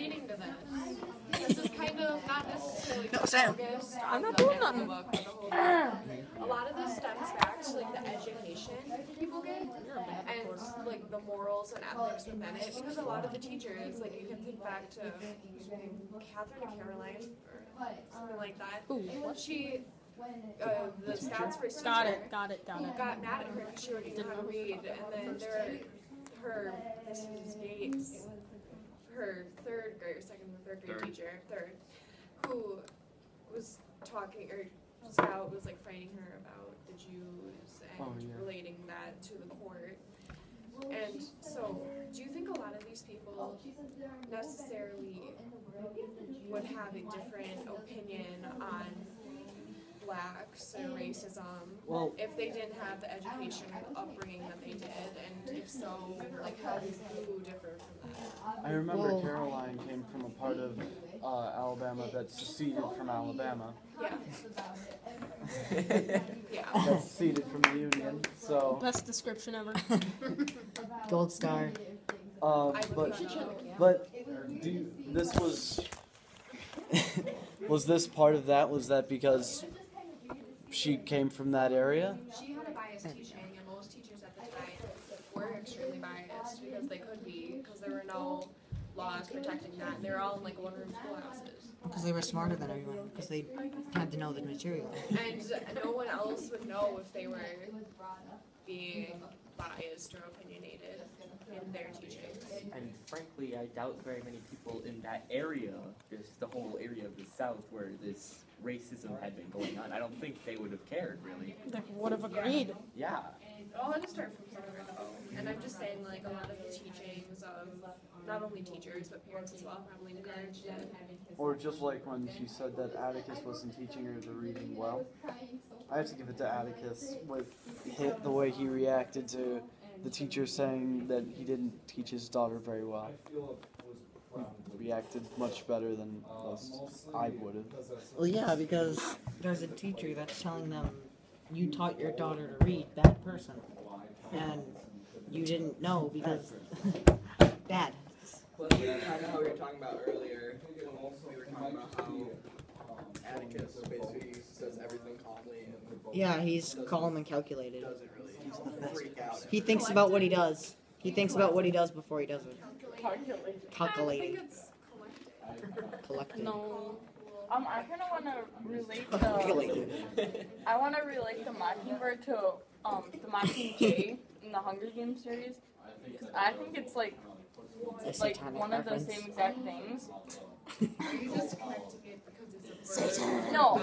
reading to this. This is kind of not necessarily focused I'm on not the doing end of the nothing. book, but the whole book. A lot of this stems back to like the education people get and like the morals and ethics within it. Because a lot of the teachers, like you can think back to Catherine or Caroline or something like that. Ooh. She, the Scout's first teacher, Got it. got mad at her because she already knew how to read, and then her Mrs. Gates, her third grade or second or third grade teacher, who was talking, or Scout was like fighting her about the Jews and relating that to the court. And so, do you think a lot of these people necessarily would have a different opinion on blacks or racism if they didn't have the education or the upbringing that they did? And if so, like how does you differ from that? I remember Caroline came from a part of Alabama that seceded from Alabama. Yeah. That seceded from the Union. So. Best description ever. Gold star. But this was this part of that? Was that because she came from that area? She had a biased teaching, and most teachers at the time were extremely biased because they could be, because there were no laws protecting that. They were all in like one-room schoolhouses. Because they were smarter than everyone. Because they had to know the material. And no one else would know if they were being biased or opinionated in their teaching. And frankly, I doubt very many people in that area, just the whole area of the South where this racism had been going on, I don't think they would have cared, really. They would have agreed. Yeah. I'll have to start from somewhere, though. And I'm just saying, like, a lot of the teachings of not only teachers, but parents as well, probably encouraged it. Or just like when she said that Atticus wasn't teaching her the reading well. I have to give it to Atticus with the way he reacted to the teacher saying that he didn't teach his daughter very well. He reacted much better than I would have. Well, yeah, because there's a teacher that's telling them, you taught your daughter to read, bad person. And you didn't know because bad. Well, kind of how we were talking about earlier, we were talking about how Atticus basically says everything calmly and Yeah, he's calm and calculated. doesn't really freak out. He thinks about what he does. He thinks about what he does before he does it. Calculating. Collected. No. I kind of want to relate the Mockingbird to the Mockingjay in the Hunger Games series, because I think it's like one of the same exact things. Are you just connecting it because it's a bird? No,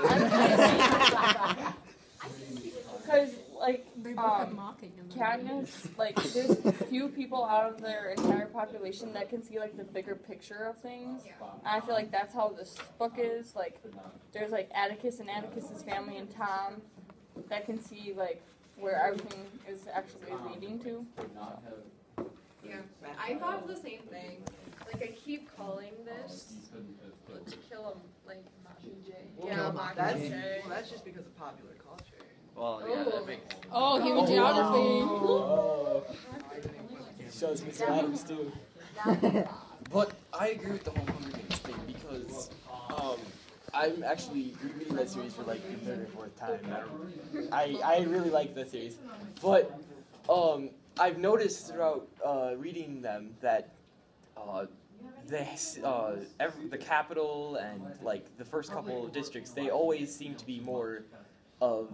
because Katniss, there's few people out of their entire population that can see the bigger picture of things. And I feel like that's how this book is. There's Atticus and Atticus's family and Tom that can see where everything is actually leading to. Yeah, I thought the same thing. I keep calling this to kill him, Mockingjay. Yeah, Mockingjay. That's just because of popular culture. Well, yeah, that makes sense. Oh, human geography. Oh. Shows Mr. Adams too. But I agree with the whole Hunger Games thing because I'm actually rereading that series for the third or fourth time. I really like the series, but I've noticed throughout reading them that the capital and the first couple of districts, they always seem to be more of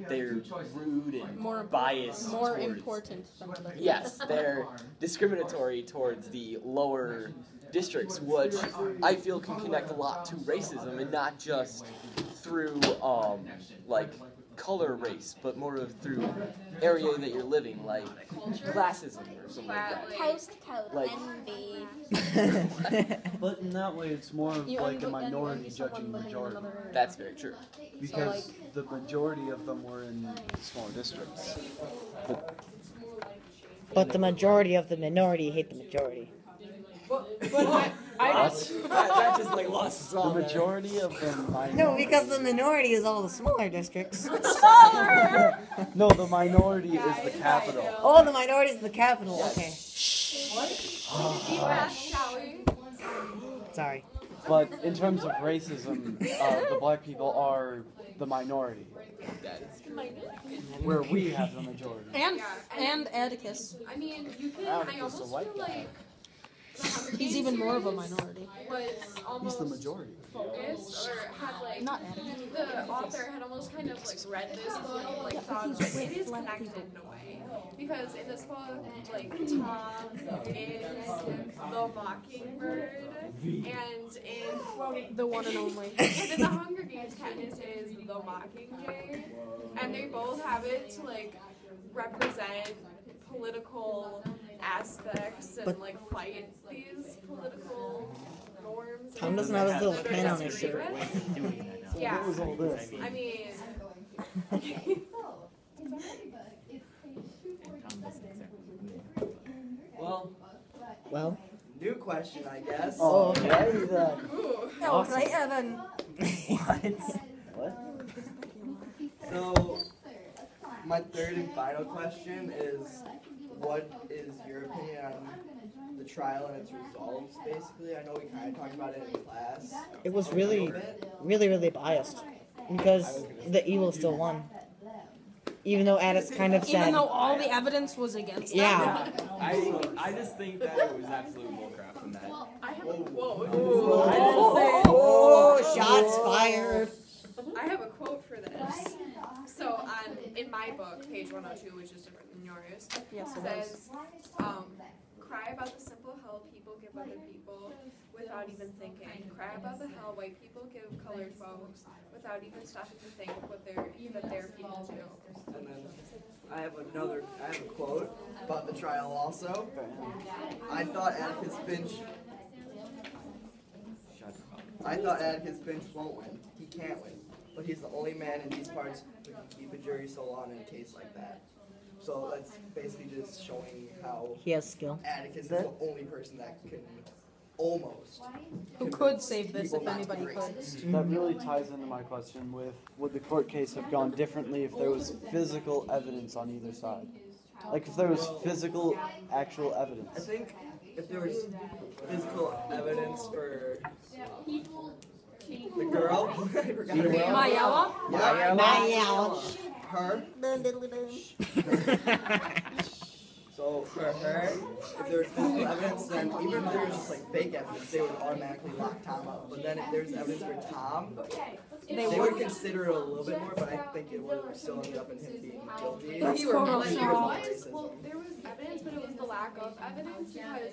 they're rude and more biased. More towards, important than others. Yes, they're discriminatory towards the lower districts, which I feel can connect a lot to racism and not just through color race, but more of through area that you're living, like classism or something like that. Postcode envy. But in that way, it's more of a minority judging majority. That's very true. Because the majority of them were in smaller districts. But the majority of the minority hate the majority. That just lost us all. The majority of the minority. No, because the minority is all the smaller districts. Smaller! No, the minority is the capital. Oh, the minority is the capital. Okay. Feedback, shall we? Sorry. But in terms of racism, the black people are the minority, where we have the majority. And Atticus. I mean, you can. Atticus, I almost a white feel guy. like the Hunger He's Games even more of a series minority. was He's almost the majority. focused or had like Not Atticus. the author had almost kind of like read this book and like thought like it is connected in a way because in this book like Tom is the mockingbird and in The one and only. and in the Hunger Games Katniss is the Mockingjay and they both have it to like represent political aspects and like fight these political norms. Tom doesn't have his little that pen are on his disagreed shirt. with. Yeah. What was all this? I mean, Well, new question, I guess. Oh, okay. ooh. Oh, right, Evan. What? So, my third and final question is, what is your opinion on the trial and its results, basically? I know we kind of talked about it in class. It was a really, little bit. really biased because the evil still won. Even though Addis kind of said, Even though all the evidence was against them. yeah. I just think that it was absolute bullcrap from that. I have a quote. I didn't say. Oh, shots fired. I have a quote for this. So on in my book, page 102, which is different than yours, Yes, it says, cry about the simple hell people give other people without even thinking. Cry about the hell white people give colored folks without even stopping to think that their people do. And then I have a quote about the trial also. I thought Atticus Finch won't win. He can't win. But he's the only man in these parts who can keep a jury so long in a case like that. So that's basically just showing how He has skill. Atticus is the only person that can almost Who could convince save this people if not to anybody be could? racist. That really ties into my question with, would the court case have gone differently if there was physical evidence on either side? Like if there was physical, actual I evidence. think if there was physical evidence for the girl, I forgot her name. Mayala? Mayala. Her. So for her, if there was physical evidence, then even if there was just like fake evidence, they would automatically lock Tom up. But then if there's evidence for Tom, they would consider it a little bit more, but I think it would still end up in him being guilty. That's If he were total guilty, There it was, racism. well, there was evidence, but it was the lack of evidence because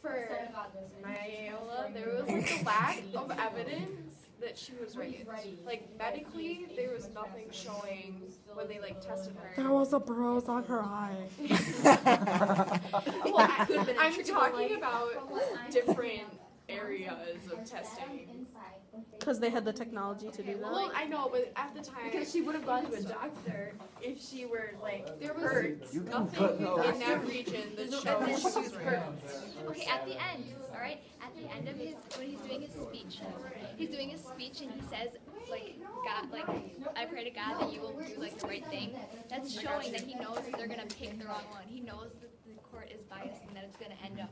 for Mayola, there was like a lack of evidence that she was raped. Like medically, there was nothing showing when they like tested her. There was a bruise on her eye. Well, I'm talking about different areas of testing. Because they had the technology to do Well, that. I know, but at the time, Because she would have gone to a doctor if she were like there was hurt. nothing in that region that showed she was raped. Okay, at the end, all right, at the end of when he's doing his speech and he says, like, God, like, I pray to God that you will do, like, the right thing. That's showing that he knows that they're going to pick the wrong one. He knows that the court is biased and that it's going to end up.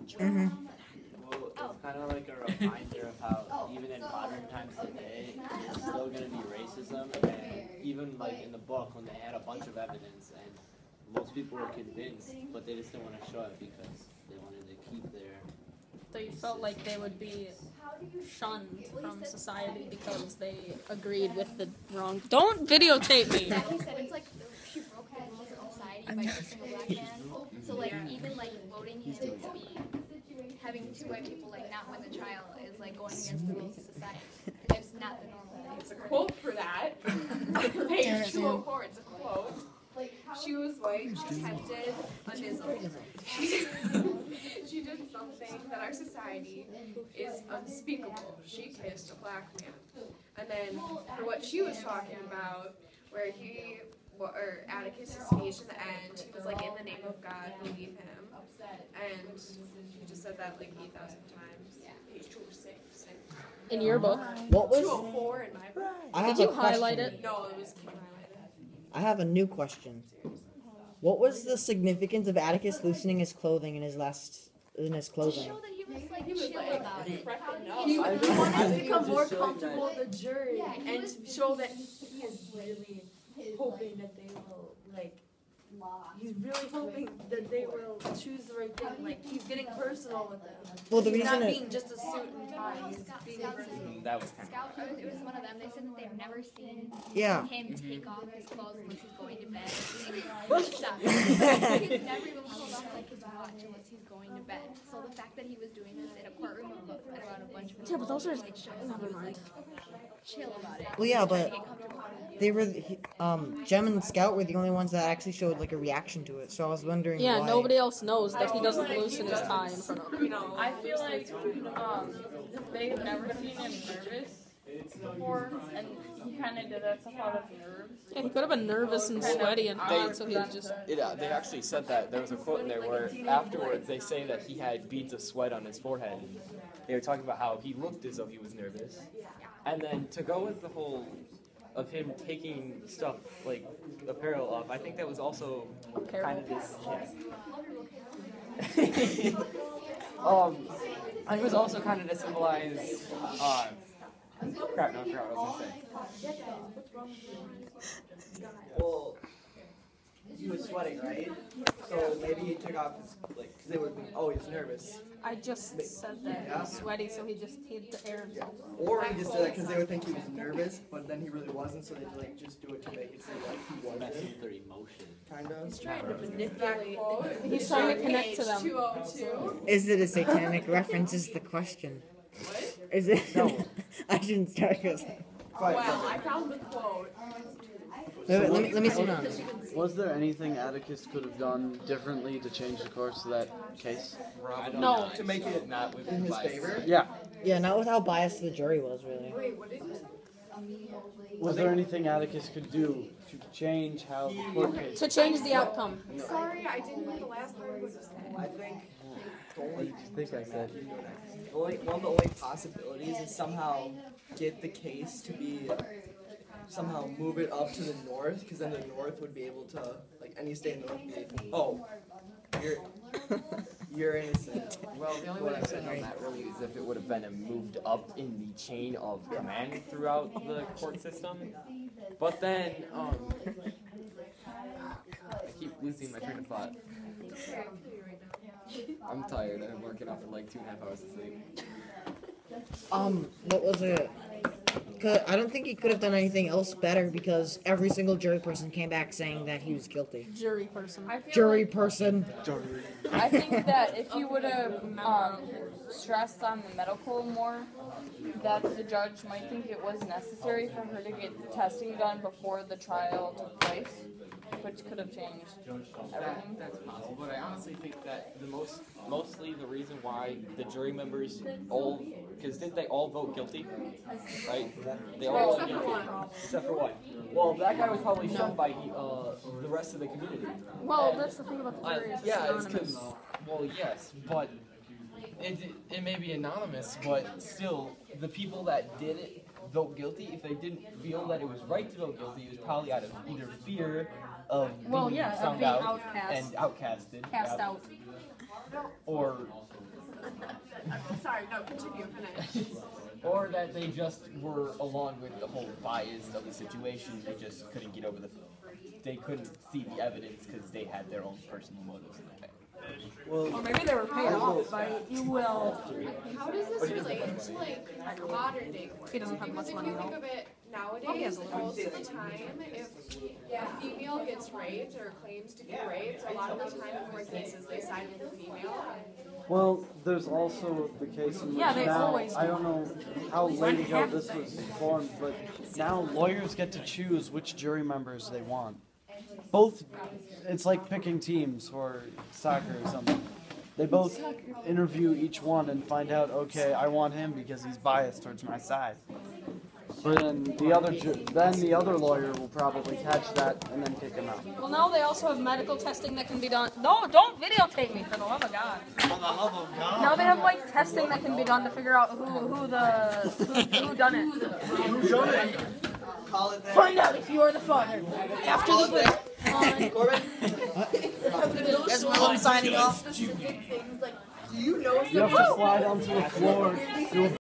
Well, it's kind of like a reminder of how even in modern times today, there's still going to be racism, and even like in the book when they had a bunch of evidence and most people were convinced, but they just didn't want to show it because they wanted to keep their. They felt like they would be shunned from society because they agreed with the wrong. Don't videotape me. He said it's like she broke the rules of society by kissing a black man. So like even like voting him to be having two white people like not win the trial is like going against the rules of society. It's not the normal It's a way. quote for that. Page 204, it's a quote. She was white, she tempted a nizzle. She did something that our society is unspeakable. She kissed a black man. And then for what she was talking about, where or Atticus' speech in the end, he was like, in the name of God, believe him. And he just said that like 8,000 times. Page 206. In your book. What was? 204 in my book. I have Did you a question. highlight it? No, it was highlighted. I have a new question. What was the significance of Atticus loosening his clothing in his To clothing? show that he just like He was chill like, about it. He I wanted to think become it was more just showing comfortable that- with the jury and show that he is really hoping that they will like. He's really hoping that they will choose the right thing. Like he's getting personal with them. Well, the He's not reason it- being just a suit and tie. He's being personal. That was kind of. Scout, it was one of them. They said that they've never seen Yeah. him take off his clothes once he's going to bed. Stop. He's never even pulled off like his watch unless he's going to bed. So the fact that he was doing this in a courtroom around a bunch of people, Yeah, but those are- like, shows he was like chill about it. Well, yeah, He's trying to but get comfortable. they were Jem and Scout were the only ones that actually showed like a reaction to it. So I was wondering Yeah, why. nobody else knows that he doesn't loosen his tie in front of them. I feel like they've never seen him nervous before, and he kind of did that stuff out of nerves. Yeah, he could have been nervous and sweaty and hot, so he was just. They actually said that. There was a quote in there where afterwards they say that he had beads of sweat on his forehead. They were talking about how he looked as though he was nervous. And then to go with the whole of him taking stuff like apparel off, I think that was also kind of this. I was also kind of to symbolize. Crap, no, I forgot what I was gonna say. Well, he was sweating, right? So maybe he took off his, like, because they would be, oh, he's nervous. I just said that he was sweaty, so he had to air himself. Or he just did that because they would think he was nervous, but then he really wasn't, so they'd, like, just do it to make it seem like he was. Messing with their emotion. Kind of. He's trying to manipulate. He's trying to connect to them. 202. Is it a satanic reference? Is the question. Is it? No. I shouldn't start because. Well, I found the quote. Let me see now. Was there anything Atticus could have done differently to change the course of that case? No. To make it Not with in his bias. favor. Yeah. Yeah, not with how biased the jury was, really. Wait, what did you say? Was there anything Atticus could do to change how the court case? To change the outcome. Sorry, I didn't hear the last part of what you said. I think the What only, did you think I said? one of the only possibilities is somehow get the case to be, somehow move it up to the north, because then the north would be able to, like, any state in the north would be, oh, you're innocent. Well, the only way I said on that really is if it would have been moved up in the chain of command throughout the court system. But then, I keep losing my train of thought. I'm tired. I'm working off for like 2.5 hours of sleep. What was it? 'Cause I don't think he could have done anything else better because every single jury person came back saying that he was guilty. Jury person. I feel Jury like, person. I think that if he would have stressed on the medical more, that the judge might think it was necessary for her to get the testing done before the trial took place, which could have changed everything. That's possible, but I honestly think that mostly the reason why the jury members all, because didn't they all vote guilty, right? They all voted guilty, except for one. Well, that guy was probably shown by the rest of the community. Well, that's the thing about the jury. Is Yeah, it's anonymous. because, well, yes, but it may be anonymous, but still, the people that did it vote guilty. If they didn't feel that it was right to vote guilty, it was probably out of either fear of being of found being out outcast. and outcasted, Cast out. or Sorry, no, continue, finish. or that they just were along with the whole bias of the situation. They just couldn't get over they couldn't see the evidence because they had their own personal motives in the thing. Well, Or maybe they were paid off by, you will. How does this relate to like modern day court? He doesn't have much Because if money you think though. of it he nowadays, has a little. most of the time, if a female gets raped or claims to be raped, a lot of the time in court cases they side with the female. well, there's also the case in which Yeah, they now, always I don't know how late ago this was formed, but now lawyers get to choose which jury members they want. Both, it's like picking teams for soccer or something. They both interview each one and find out, okay, I want him because he's biased towards my side. But then the other lawyer will probably catch that and then kick him out. Well, now they also have medical testing that can be done. No, don't videotape me, for the love of God. For the love of God. Now they have like testing that can be done to figure out who done it. Call it that. Find out if you are the father. After the break. Corbin? That's Willem signing off. Specific things like Do you know You have to slide onto the floor.